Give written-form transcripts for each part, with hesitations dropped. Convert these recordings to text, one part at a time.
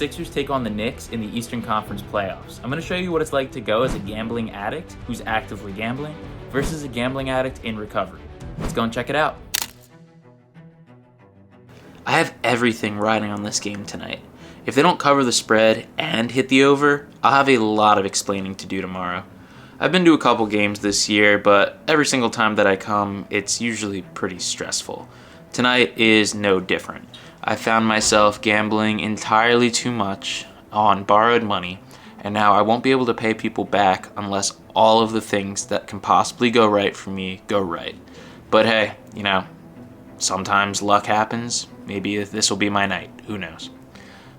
Sixers take on the Knicks in the Eastern Conference playoffs. I'm going to show you what it's like to go as a gambling addict who's actively gambling versus a gambling addict in recovery. Let's go and check it out. I have everything riding on this game tonight. If they don't cover the spread and hit the over, I'll have a lot of explaining to do tomorrow. I've been to a couple games this year, but every single time that I come, it's usually pretty stressful. Tonight is no different. I found myself gambling entirely too much on borrowed money, and now I won't be able to pay people back unless all of the things that can possibly go right for me go right. But hey, sometimes luck happens. Maybe this will be my night. Who knows?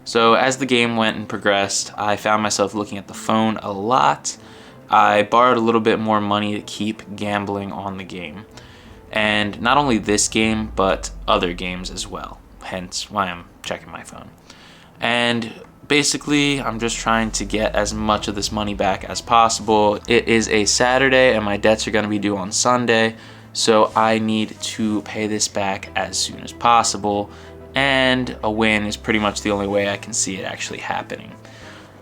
So as the game went and progressed, I found myself looking at the phone a lot. I borrowed a little bit more money to keep gambling on the game. And not only this game, but other games as well. Hence why I'm checking my phone. And basically, I'm just trying to get as much of this money back as possible. It is a Saturday and my debts are going to be due on Sunday. So I need to pay this back as soon as possible. And a win is pretty much the only way I can see it actually happening.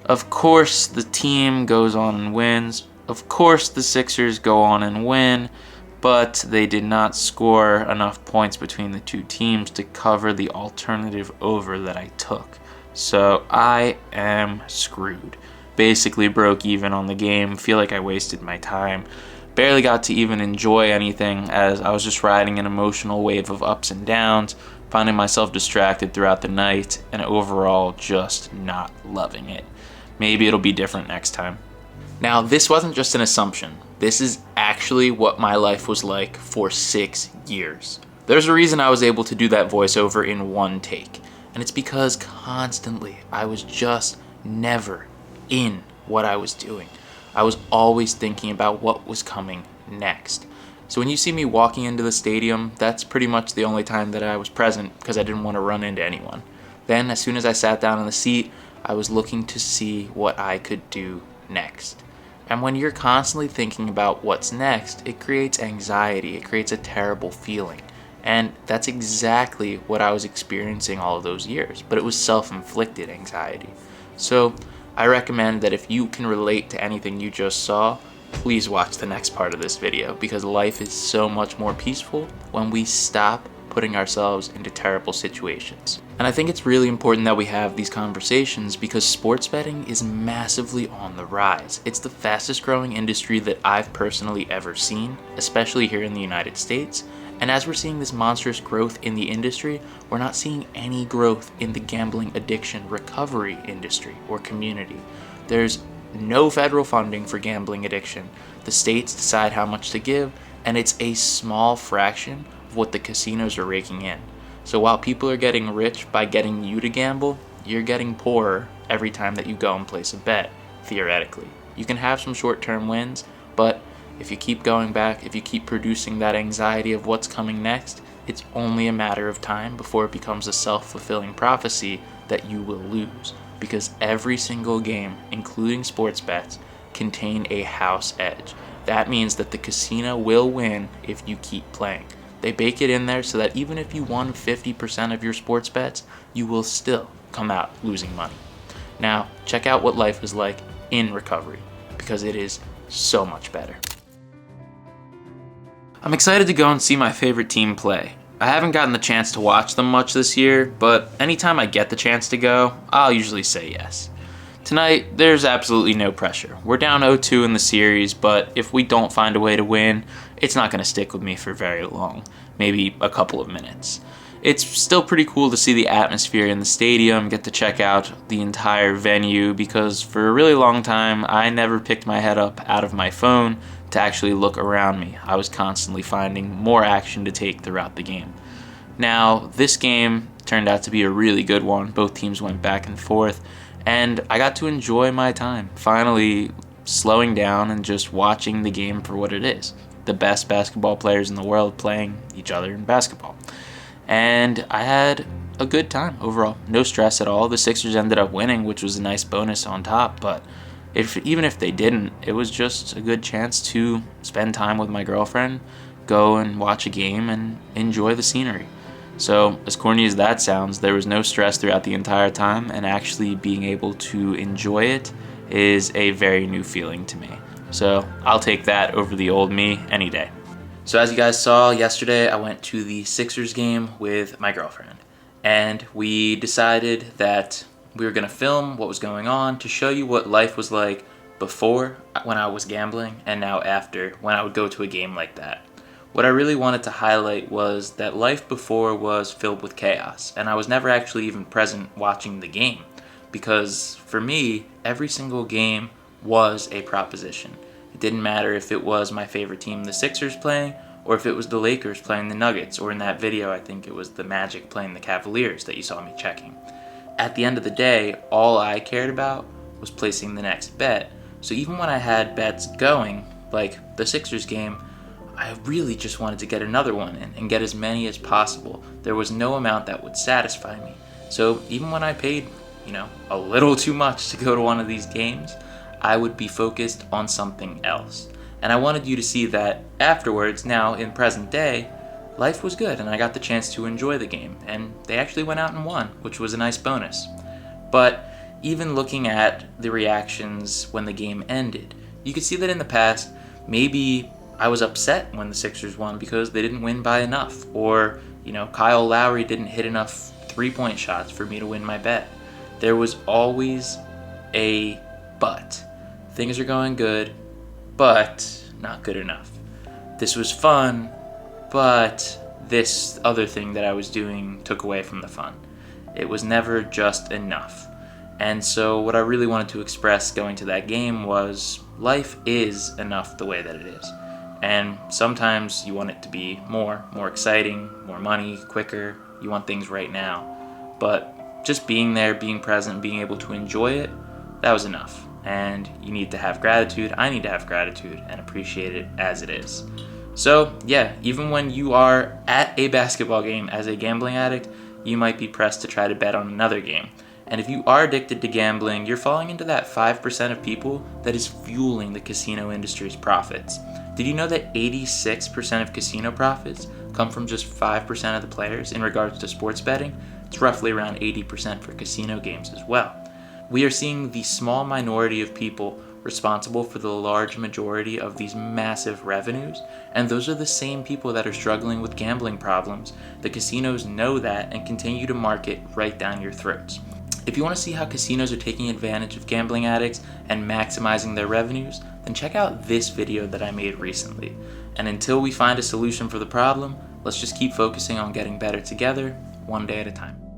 Of course, the team goes on and wins. Of course, the Sixers go on and win, but they did not score enough points between the two teams to cover the alternative over that I took. So I am screwed. Basically broke even on the game, feel like I wasted my time. Barely got to even enjoy anything as I was just riding an emotional wave of ups and downs, finding myself distracted throughout the night, and overall just not loving it. Maybe it'll be different next time. Now, this wasn't just an assumption. This is actually what my life was like for 6 years. There's a reason I was able to do that voiceover in one take, and it's because constantly I was just never in what I was doing. I was always thinking about what was coming next. So when you see me walking into the stadium, that's pretty much the only time that I was present because I didn't want to run into anyone. Then, as soon as I sat down in the seat, I was looking to see what I could do next. And when you're constantly thinking about what's next, it creates anxiety. It creates a terrible feeling. And that's exactly what I was experiencing all of those years. But it was self-inflicted anxiety. So I recommend that if you can relate to anything you just saw, please watch the next part of this video because life is so much more peaceful when we stop putting ourselves into terrible situations. And I think it's really important that we have these conversations because sports betting is massively on the rise. It's the fastest growing industry that I've personally ever seen, especially here in the United States. And as we're seeing this monstrous growth in the industry, we're not seeing any growth in the gambling addiction recovery industry or community. There's no federal funding for gambling addiction. The states decide how much to give, and it's a small fraction of what the casinos are raking in. So while people are getting rich by getting you to gamble, you're getting poorer every time that you go and place a bet, theoretically. You can have some short-term wins, but if you keep going back, if you keep producing that anxiety of what's coming next, it's only a matter of time before it becomes a self-fulfilling prophecy that you will lose. Because every single game, including sports bets, contain a house edge. That means that the casino will win if you keep playing. They bake it in there so that even if you won 50% of your sports bets, you will still come out losing money. Now, check out what life is like in recovery, because it is so much better. I'm excited to go and see my favorite team play. I haven't gotten the chance to watch them much this year, but anytime I get the chance to go, I'll usually say yes. Tonight, there's absolutely no pressure. We're down 0-2 in the series, but if we don't find a way to win, it's not going to stick with me for very long, maybe a couple of minutes. It's still pretty cool to see the atmosphere in the stadium, get to check out the entire venue, because for a really long time, I never picked my head up out of my phone to actually look around me. I was constantly finding more action to take throughout the game. Now, this game turned out to be a really good one. Both teams went back and forth, and I got to enjoy my time, finally slowing down and just watching the game for what it is. The best basketball players in the world playing each other in basketball. And I had a good time overall. No stress at all. The Sixers ended up winning, which was a nice bonus on top, but even if they didn't, it was just a good chance to spend time with my girlfriend, go and watch a game and enjoy the scenery. So, as corny as that sounds, there was no stress throughout the entire time, and actually being able to enjoy it is a very new feeling to me. So, I'll take that over the old me any day. So, as you guys saw yesterday, I went to the Sixers game with my girlfriend, and we decided that we were going to film what was going on to show you what life was like before when I was gambling and now after when I would go to a game like that. What I really wanted to highlight was that life before was filled with chaos, and I was never actually even present watching the game, because for me, every single game was a proposition. It didn't matter if it was my favorite team, the Sixers, playing, or if it was the Lakers playing the Nuggets, or in that video, I think it was the Magic playing the Cavaliers that you saw me checking. At the end of the day, all I cared about was placing the next bet. So even when I had bets going, like the Sixers game, I really just wanted to get another one in and get as many as possible. There was no amount that would satisfy me. So even when I paid, a little too much to go to one of these games, I would be focused on something else. And I wanted you to see that afterwards, now in present day, life was good and I got the chance to enjoy the game. And they actually went out and won, which was a nice bonus. But even looking at the reactions when the game ended, you could see that in the past, maybe I was upset when the Sixers won because they didn't win by enough, or, Kyle Lowry didn't hit enough three-point shots for me to win my bet. There was always a but. Things are going good, but not good enough. This was fun, but this other thing that I was doing took away from the fun. It was never just enough. And so what I really wanted to express going to that game was life is enough the way that it is. And sometimes you want it to be more exciting, more money, quicker. You want things right now. But just being there, being present, being able to enjoy it, that was enough. And you need to have gratitude. I need to have gratitude and appreciate it as it is. So yeah, even when you are at a basketball game as a gambling addict, you might be pressed to try to bet on another game. And if you are addicted to gambling, you're falling into that 5% of people that is fueling the casino industry's profits. Did you know that 86% of casino profits come from just 5% of the players in regards to sports betting? It's roughly around 80% for casino games as well. We are seeing the small minority of people responsible for the large majority of these massive revenues, and those are the same people that are struggling with gambling problems. The casinos know that and continue to market right down your throats. If you want to see how casinos are taking advantage of gambling addicts and maximizing their revenues, then check out this video that I made recently. And until we find a solution for the problem, let's just keep focusing on getting better together, one day at a time.